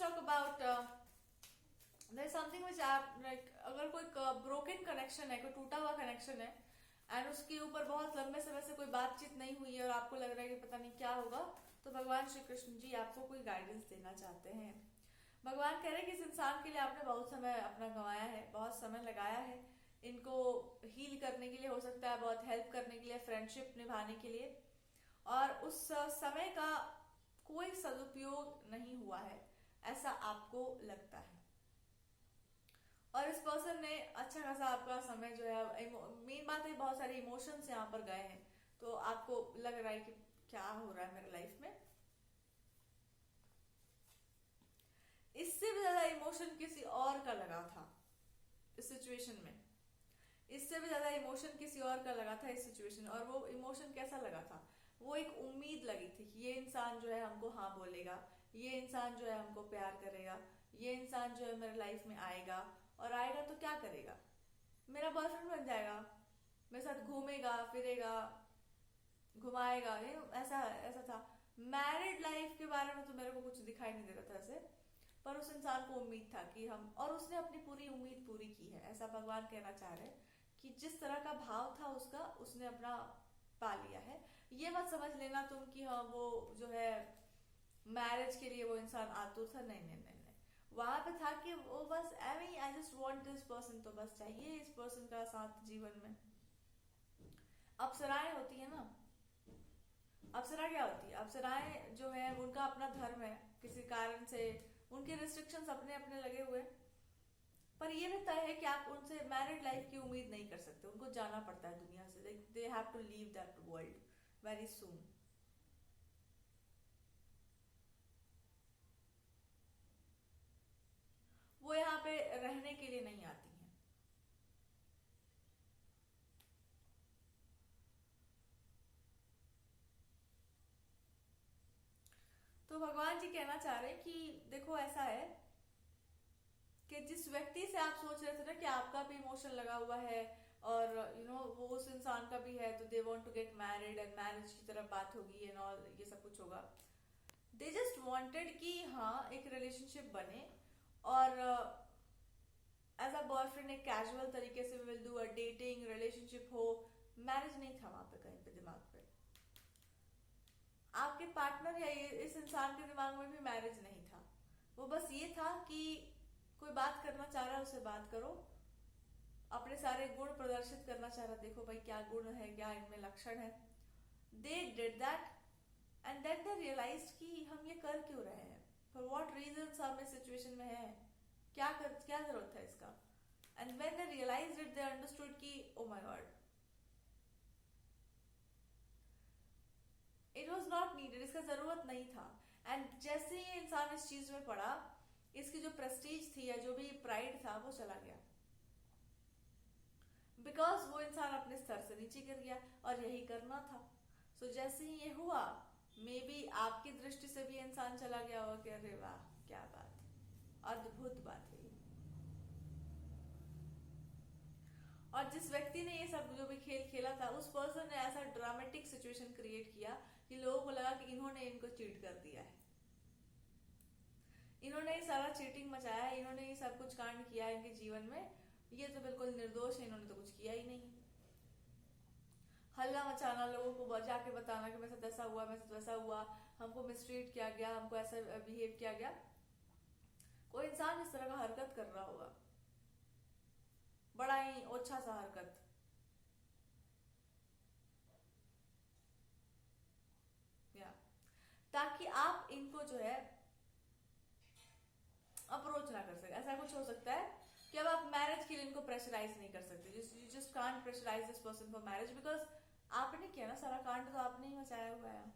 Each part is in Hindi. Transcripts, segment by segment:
Talk about their is something which आप लाइक, अगर कोई ब्रोकन कनेक्शन है, कोई टूटा हुआ कनेक्शन है एंड उसके ऊपर बहुत लंबे समय से कोई बातचीत नहीं हुई है और आपको लग रहा है कि पता नहीं क्या होगा, तो भगवान श्री कृष्ण जी आपको कोई गाइडेंस देना चाहते हैं। भगवान कह रहे हैं कि इस इंसान के लिए आपने बहुत समय अपना गंवाया है, बहुत समय लगाया है इनको हील करने के लिए, हो सकता है बहुत हेल्प करने के लिए, फ्रेंडशिप निभाने के लिए, और उस समय का कोई सदुपयोग नहीं हुआ है ऐसा आपको लगता है। और इस पर्सन ने अच्छा खासा आपका समय जो है, मेन बात है बहुत सारे इमोशंस यहाँ पर गए हैं, तो आपको लग रहा है कि क्या हो रहा है मेरे लाइफ में। इससे भी ज्यादा इमोशन किसी और का लगा था इस सिचुएशन में, इससे भी ज्यादा इमोशन किसी और का लगा था इस सिचुएशन। और वो इमोशन कैसा लगा था, वो एक उम्मीद लगी थी कि ये इंसान जो है हमको हाँ बोलेगा, ये इंसान जो है हमको प्यार करेगा, ये इंसान जो है मेरे लाइफ में आएगा, और आएगा तो क्या करेगा, मेरा बॉयफ्रेंड बन जाएगा, मेरे साथ घूमेगा फिरेगा, घुमाएगा, ये ऐसा ऐसा था। मैरिड लाइफ के बारे में तो मेरे को कुछ दिखाई नहीं दे रहा था ऐसे, पर उस इंसान को उम्मीद था कि हम, और उसने अपनी पूरी उम्मीद पूरी की है, ऐसा भगवान कहना चाह रहे हैं कि जिस तरह का भाव था उसका, उसने अपना पा लिया है। ये मत समझ लेना तुम कि हाँ वो जो है मैरिज के लिए वो इंसान आतुर था, नहीं नहीं नहीं नहीं, वहां पे था कि वो बस I just want this person, तो बस चाहिए इस पर्सन का साथ जीवन में। अप्सराएं होती है ना, अप्सरा क्या होती है, अप्सराएं जो है उनका अपना धर्म है, किसी कारण से उनके रिस्ट्रिक्शंस अपने अपने लगे हुए, पर ये भी तय है कि आप उनसे मैरिड लाइफ की उम्मीद नहीं कर सकते, उनको जाना पड़ता है दुनिया से, like they have to leave that world very soon. वो यहाँ पे रहने के लिए नहीं आती हैं। तो भगवान जी कहना चाह रहे हैं कि देखो ऐसा है कि जिस व्यक्ति से आप सोच रहे थे ना कि आपका भी इमोशन लगा हुआ है और वो उस इंसान का भी है, तो they want to get married and marriage की तरफ बात होगी एंड ऑल, ये सब कुछ होगा। दे जस्ट वांटेड कि हाँ एक रिलेशनशिप बने, और एज अ बॉयफ्रेंड एक कैजुअल तरीके से will do a dating relationship हो। मैरिज नहीं था वहां पे कहीं पे दिमाग पे, आपके पार्टनर या इस इंसान के दिमाग में भी मैरिज नहीं था। वो बस ये था कि कोई बात करना चाह रहा है उससे बात करो, अपने सारे गुण प्रदर्शित करना चाह रहा, देखो भाई क्या गुण है, क्या इनमें लक्षण है। They did that and then they realise कि हम ये कर क्यों रहे हैं, फॉर वॉट रीजन हम इस सिचुएशन में है, क्या जरूरत है इसका। And when they realize it, they understood कि oh my god, it was not needed, इसका जरूरत नहीं था। एंड जैसे ही इंसान इस चीज में पड़ा, इसकी जो प्रेस्टीज थी या जो भी प्राइड था वो चला गया, बिकॉज वो इंसान अपने स्तर से नीचे गिर गया, और यही करना था। सो जैसे ही ये हुआ, मे बी आपकी दृष्टि से भी इंसान चला गया होगा कि अरे वाह क्या बात, अद्भुत बात है ये। और जिस व्यक्ति ने ये सब जो भी खेल खेला था, उस पर्सन ने ऐसा ड्रामेटिक सिचुएशन क्रिएट किया कि लोगों को लगा कि इन्होंने इनको चीट कर दिया है, इन्होंने ही सारा चीटिंग मचाया है, इन्होंने ही सब कुछ कांड किया है इनके जीवन में, ये तो बिल्कुल निर्दोष है, इन्होंने तो कुछ किया ही नहीं। हल्ला मचाना, लोगों को जाके बताना कि मेरे साथ ऐसा हुआ, मेरे साथ वैसा हुआ, हमको मिसट्रीट किया गया, हमको ऐसा बिहेव किया गया। कोई इंसान इस तरह का हरकत कर रहा होगा, बड़ा ही ओछा सा हरकत, या ताकि आप इनको जो है अप्रोच ना कर सके। ऐसा कुछ हो सकता है कि अब आप मैरिज के लिए इनको प्रेशराइज नहीं कर सकते, you just can't pressurise this person for marriage, because आपने किया ना सारा कांड, तो आपने ही मचाया हुआ है।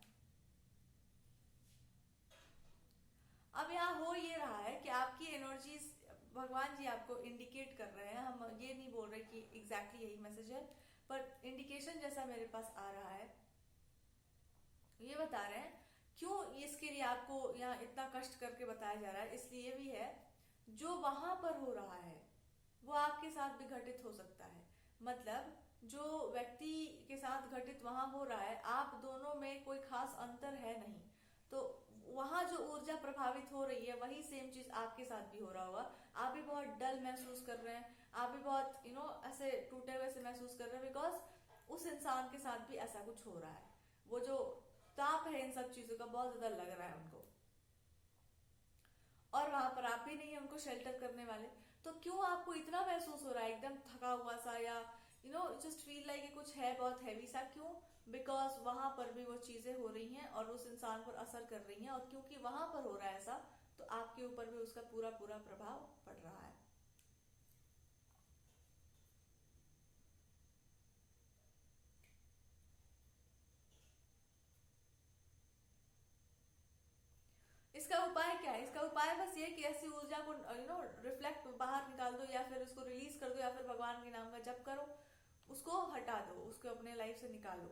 अब यहाँ हो ये रहा है कि आपकी एनर्जीज, भगवान जी आपको इंडिकेट कर रहे हैं, हम ये नहीं बोल रहे कि एग्जैक्टली यही मैसेज है, पर इंडिकेशन जैसा मेरे पास आ रहा है, ये बता रहे हैं क्यों इसके लिए आपको यहाँ इतना कष्ट करके बताया जा रहा है। इसलिए भी है, जो वहां पर हो रहा है वो आपके साथ भी घटित हो सकता है। मतलब जो व्यक्ति के साथ घटित वहां हो रहा है, आप दोनों में कोई खास अंतर है नहीं, तो वहां जो ऊर्जा प्रभावित हो रही है वही सेम चीज आपके साथ भी हो रहा होगा। आप भी बहुत डल महसूस कर रहे हैं, आप भी बहुत ऐसे टूटे हुए से महसूस कर रहे हैं, बिकॉज उस इंसान के साथ भी ऐसा कुछ हो रहा है। वो जो ताप है इन सब चीजों का बहुत ज्यादा लग रहा है उनको, और वहां पर आप भी नहीं है उनको शेल्टर करने वाले। तो क्यों आपको इतना महसूस हो रहा है एकदम थका हुआ सा, या जस्ट फील लाइक कुछ है बहुत हैवी सा? क्यों? बिकॉज वहां पर भी वो चीजें हो रही हैं और उस इंसान पर असर कर रही हैं, और क्योंकि वहां पर हो रहा है ऐसा, तो आपके ऊपर भी उसका पूरा पूरा प्रभाव पड़ रहा है। इसका उपाय क्या है? इसका उपाय बस ये कि ऐसी ऊर्जा को रिफ्लेक्ट बाहर निकाल दो, या फिर उसको रिलीज कर दो, या फिर भगवान के नाम का जप करो, उसको हटा दो, उसको अपने लाइफ से निकालो।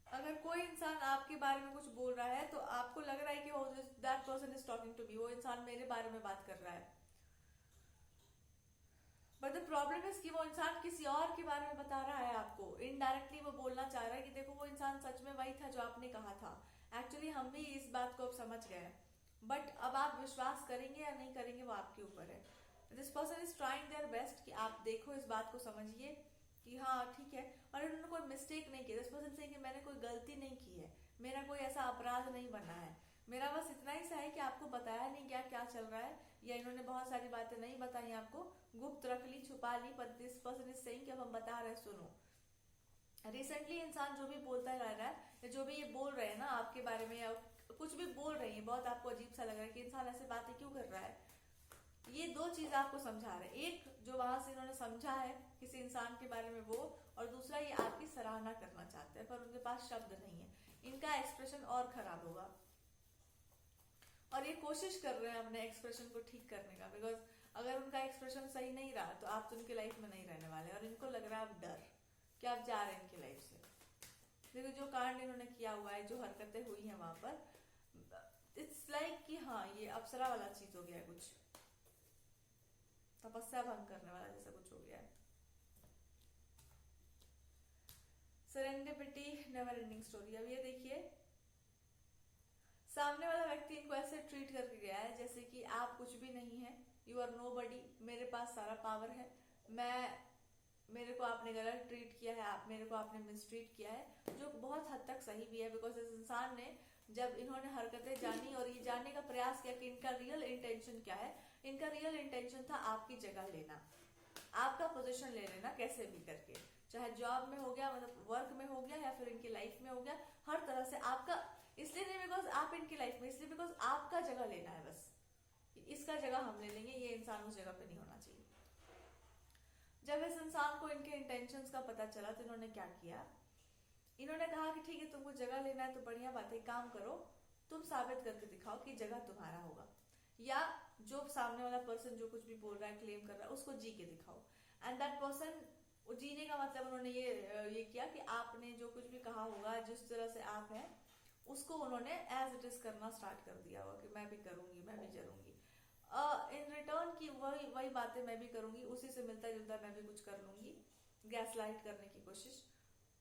अगर कोई इंसान आपके बारे में कुछ बोल रहा है तो आपको लग रहा है कि वो that person is talking to me, वो इंसान मेरे बारे में बात कर रहा है, बट द प्रॉब्लम इज कि वो इंसान किसी और के बारे में बता रहा है आपको। इनडायरेक्टली वो बोलना चाह रहा है कि देखो वो इंसान सच में वही था जो आपने कहा था। एक्चुअली हम भी इस बात को अब समझ गए हैं, बट अब आप विश्वास करेंगे या नहीं करेंगे वो आपके ऊपर है। This person is trying their best कि आप देखो, इस बात को समझिए कि हाँ ठीक है, और उन्होंने कोई मिस्टेक नहीं की। दिस पर्सन से कि मैंने कोई गलती नहीं की है, मेरा कोई ऐसा अपराध नहीं बना है, मेरा बस इतना ही सा है कि आपको बताया नहीं गया क्या चल रहा है, या इन्होंने बहुत सारी बातें नहीं बताई आपको, गुप्त रख ली, छुपा ली, पर दिस पर्सन इज सेइंग कि अब हम बता रहे हैं, सुनो। रिसेंटली इंसान जो भी बोलता रह रहा है, या जो भी ये बोल रहे हैं ना आपके बारे में, या कुछ भी बोल रही है, बहुत आपको अजीब सा लग रहा है कि इंसान ऐसे बातें क्यों कर रहा है। ये दो चीज आपको समझा रहे हैं, एक जो वहां से इन्होंने समझा है किसी इंसान के बारे में वो, और दूसरा ये आपकी सराहना करना चाहते हैं पर उनके पास शब्द नहीं है, इनका एक्सप्रेशन और खराब होगा, और ये कोशिश कर रहे हैं अपने एक्सप्रेशन को ठीक करने का, बिकॉज अगर उनका एक्सप्रेशन सही नहीं रहा तो आप तो उनकी लाइफ में नहीं रहने वाले, और इनको लग रहा है अब डर कि आप जा रहे हैं इनकी लाइफ से। देखो जो कांड इन्होंने किया हुआ है, जो हरकतें हुई हैं वहां पर, इट्स लाइक कि हाँ ये अप्सरा वाला चीज हो गया है, कुछ तपस्या भंग करने वाला जैसा कुछ हो गया है। Serendipity never ending story. अब ये देखिए, सामने वाला व्यक्ति इनको ऐसे ट्रीट करके गया है जैसे कि आप कुछ भी नहीं है, यू आर नो बडी, मेरे पास सारा पावर है, मेरे को आपने गलत ट्रीट किया है, मेरे को आपने मिसट्रीट किया है, जो बहुत हद तक सही भी है, बिकॉज इस इंसान ने जब इन्होंने हरकतें जानी और ये जानने का प्रयास किया कि इनका रियल इंटेंशन क्या है, इनका रियल इंटेंशन था आपकी जगह लेना, आपका पोजीशन ले लेना कैसे भी करके, चाहे जॉब में हो गया, मतलब वर्क में हो गया, या फिर इनकी लाइफ में हो गया, हर तरह से आपका, इसलिए नहीं बिकॉज आप इनकी लाइफ में, इसलिए बिकॉज आपका जगह लेना है बस, इसका जगह हम ले लेंगे, ये इंसान उस जगह पे नहीं होना चाहिए। जब इस इंसान को इनके इंटेंशंस का पता चला तो इन्होंने क्या किया, इन्होंने कहा कि ठीक है तुमको जगह लेना है तो बढ़िया बात है, काम करो, तुम साबित करके दिखाओ कि जगह तुम्हारा होगा, या जो सामने वाला पर्सन जो कुछ भी बोल रहा है, क्लेम कर रहा है, उसको जी के दिखाओ। एंड दैट पर्सन, जीने का मतलब उन्होंने ये किया कि आपने जो कुछ भी कहा होगा, जिस तरह से आप हैं उसको उन्होंने एज इट इज करना स्टार्ट कर दिया होगा कि मैं भी करूंगी, मैं भी जरूंगी, इन रिटर्न की वही वही बातें मैं भी करूंगी, उसी से मिलता जुलता मैं भी कुछ कर लूंगी, गैस लाइट करने की कोशिश।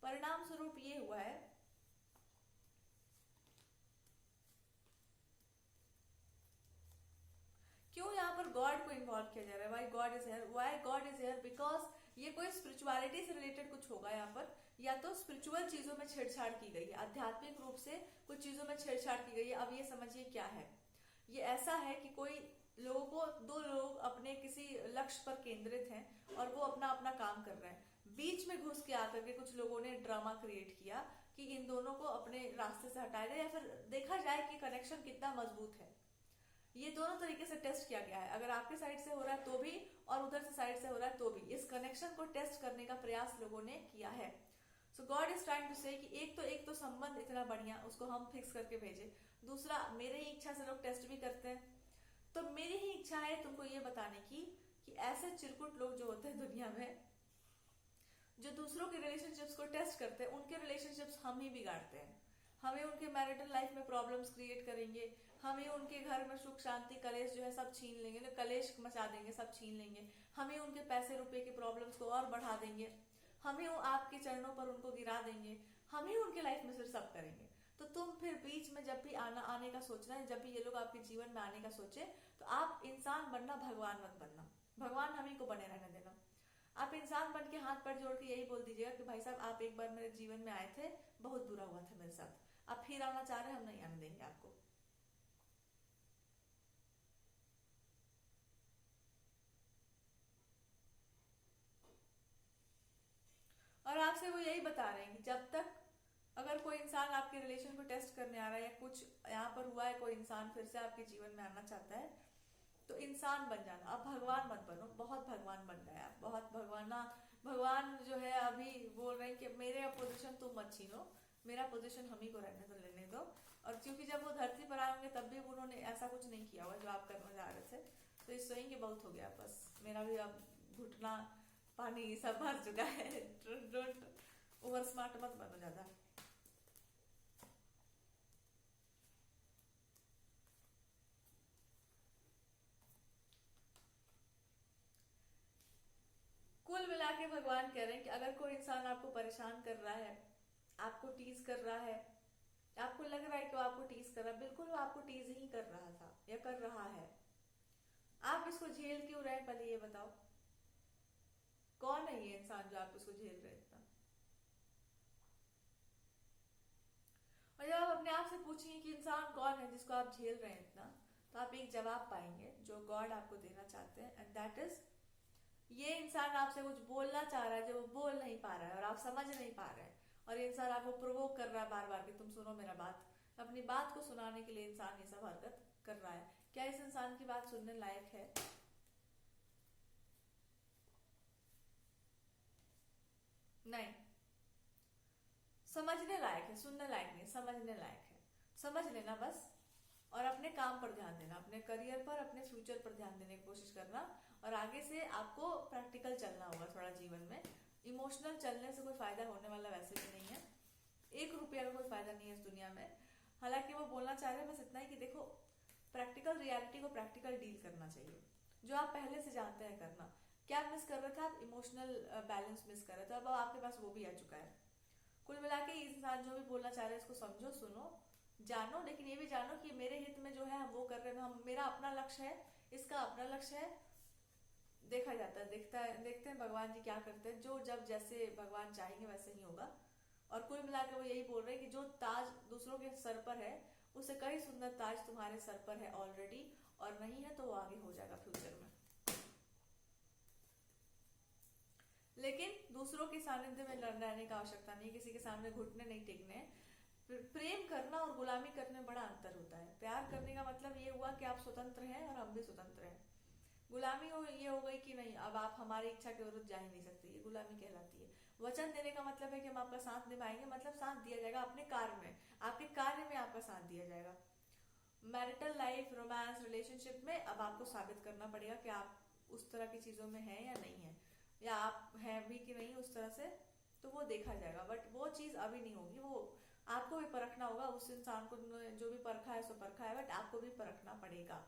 परिणाम स्वरूप ये हुआ है क्यों यहाँ पर गॉड को इन्वॉल्व किया जा रहा है, Y God is here, Y God is here, because ये कोई स्पिरिचुअलिटी से रिलेटेड कुछ होगा यहाँ पर, या तो स्पिरिचुअल चीजों में छेड़छाड़ की गई है, आध्यात्मिक रूप से कुछ चीजों में छेड़छाड़ की गई है। अब ये समझिए क्या है, ये ऐसा है कि कोई लोगों को, दो लोग अपने किसी लक्ष्य पर केंद्रित हैं और वो अपना अपना काम कर रहे हैं, बीच में घुस के आकर के कुछ लोगों ने ड्रामा क्रिएट किया कि इन दोनों को अपने रास्ते से हटाया जाए, या फिर देखा जाए कि कनेक्शन कितना मजबूत है। ये दोनों तरीके से टेस्ट किया गया है, अगर आपके साइड से हो रहा है तो भी, और उधर से साइड से हो रहा है तो भी, इस कनेक्शन को टेस्ट करने का प्रयास लोगों ने किया है। सो गॉड इज ट्राइंग टू से कि एक तो संबंध इतना बढ़िया, उसको हम फिक्स करके भेजे, दूसरा मेरे ही इच्छा से लोग टेस्ट भी करते हैं, तो मेरी ही इच्छा है तुमको ये बताने की कि ऐसे चिरकुट लोग जो होते हैं दुनिया में, जो दूसरों के रिलेशनशिप्स को टेस्ट करते हैं, उनके रिलेशनशिप्स हम ही बिगाड़ते हैं, हमें उनके मैरिटल लाइफ में प्रॉब्लम्स क्रिएट करेंगे, हमें उनके घर में सुख शांति कलेश जो है सब छीन लेंगे, तो कलेश मचा देंगे, सब छीन लेंगे, हमें उनके पैसे रुपए के प्रॉब्लम्स को और बढ़ा देंगे, हमें आपके चरणों पर उनको गिरा देंगे, हम ही उनके लाइफ में फिर सब करेंगे। तो तुम फिर बीच में जब भी आने का सोचना है, जब भी ये लोग आपके जीवन में आने का सोचे, तो आप इंसान बनना, भगवान मत बनना। भगवान हम ही को बने रहने देना। आप इंसान बन के हाथ पैर जोड़ के यही बोल दीजिएगा कि भाई साहब आप एक बार मेरे जीवन में आए थे, बहुत बुरा हुआ था मेरे साथ, आप फिर आना चाह रहे हैं, हम नहीं आने देंगे आपको। और आपसे वो यही बता रहे हैं कि जब तक अगर कोई इंसान आपके रिलेशन को टेस्ट करने आ रहा है, या कुछ यहाँ पर हुआ है, कोई इंसान फिर से आपके जीवन में आना चाहता है, तो इंसान बन जाना, अब भगवान मत बनो। बहुत भगवान बन गए आप, बहुत भगवाना। भगवान जो है अभी बोल रहे हैं कि मेरे पोजीशन तुम मत छीनो, मेरा पोजीशन हम ही को रहने दो, लेने दो। और क्योंकि जब वो धरती पर आए होंगे तब भी उन्होंने ऐसा कुछ नहीं किया हुआ जो आप करने जा रहे थे, तो इस सोएंगे बहुत हो गया, बस मेरा भी अब घुटना पानी सब भर चुका है। डोंट ओवर स्मार्ट मत बनो ज्यादा। कुल मिला के भगवान कह रहे हैं कि अगर कोई इंसान आपको परेशान कर रहा है, आपको टीज कर रहा है, आपको लग रहा है कि वो आपको टीज कर रहा है, बिल्कुल वो आपको टीज ही कर रहा था या कर रहा है, आप इसको झेल क्यों रहे हैं? पहले ये बताओ, कौन है ये इंसान जो आप इसको झेल रहे हैं इतना? और जब आप अपने आप से पूछेंगे कि इंसान कौन है जिसको आप झेल रहे हैं इतना, तो आप एक जवाब पाएंगे जो गॉड आपको देना चाहते हैं, एंड दैट इज, ये इंसान आपसे कुछ बोलना चाह रहा है जो वो बोल नहीं पा रहा है और आप समझ नहीं पा रहे हैं, और ये इंसान आपको प्रोवोक कर रहा है बार बार कि तुम सुनो मेरा बात। अपनी बात को सुनाने के लिए इंसान ये सब हरकत कर रहा है। क्या इस इंसान की बात सुनने लायक है? नहीं। समझने लायक है, सुनने लायक नहीं, समझने लायक है। समझ लेना बस, और अपने काम पर ध्यान देना, अपने करियर पर, अपने फ्यूचर पर ध्यान देने की कोशिश करना। और आगे से आपको प्रैक्टिकल चलना होगा थोड़ा जीवन में। इमोशनल चलने से कोई फायदा होने वाला वैसे भी नहीं है, 1 रुपया का कोई फायदा नहीं है इस दुनिया में। हालांकि वो बोलना चाह रहे हैं बस इतना ही कि देखो, प्रैक्टिकल रियलिटी को प्रैक्टिकल डील करना चाहिए, जो आप पहले से जानते हैं करना। क्या मिस कर रहे थे आप? इमोशनल बैलेंस मिस कर रहे थे, अब आपके पास वो भी आ चुका है। कुल मिला के इंसान जो भी बोलना चाह रहे हैं इसको समझो, सुनो, जानो, लेकिन ये भी जानो कि मेरे हित में जो है हम वो कर रहे हैं, हम, मेरा अपना लक्ष्य है, इसका अपना लक्ष्य है। देखा जाता है, देखता है, देखते हैं भगवान जी क्या करते हैं, जो जब जैसे भगवान चाहेंगे वैसे ही होगा। और कुल मिलाकर वो यही बोल रहे हैं कि जो ताज दूसरों के सर पर है, उससे कई सुंदर ताज तुम्हारे सर पर है ऑलरेडी, और नहीं है तो वो आगे हो जाएगा फ्यूचर में। लेकिन दूसरों के सानिध्य में रहने का आवश्यकता नहीं, किसी के सामने घुटने नहीं टेकने। प्रेम करना और गुलामी करने में बड़ा अंतर होता है। प्यार करने का मतलब ये हुआ कि आप स्वतंत्र हैं और हम भी स्वतंत्र हैं। गुलामी ये हो गई कि नहीं, अब आप हमारी इच्छा के विरुद्ध जा ही नहीं सकते, ये गुलामी कहलाती है। वचन देने का मतलब है कि हम आपका साथ निभाएंगे, मतलब साथ दिया जाएगा अपने कार्य में, आपके कार्य में आपका साथ दिया जाएगा। मैरिटल लाइफ, रोमांस, रिलेशनशिप में अब आपको साबित करना पड़ेगा कि आप उस तरह की चीजों में हैं या नहीं है, या आप हैं भी कि नहीं उस तरह से, तो वो देखा जाएगा। बट वो चीज अभी नहीं होगी, वो आपको भी परखना होगा। उस इंसान को जो भी परखा है सो परखा है, बट आपको भी परखना पड़ेगा।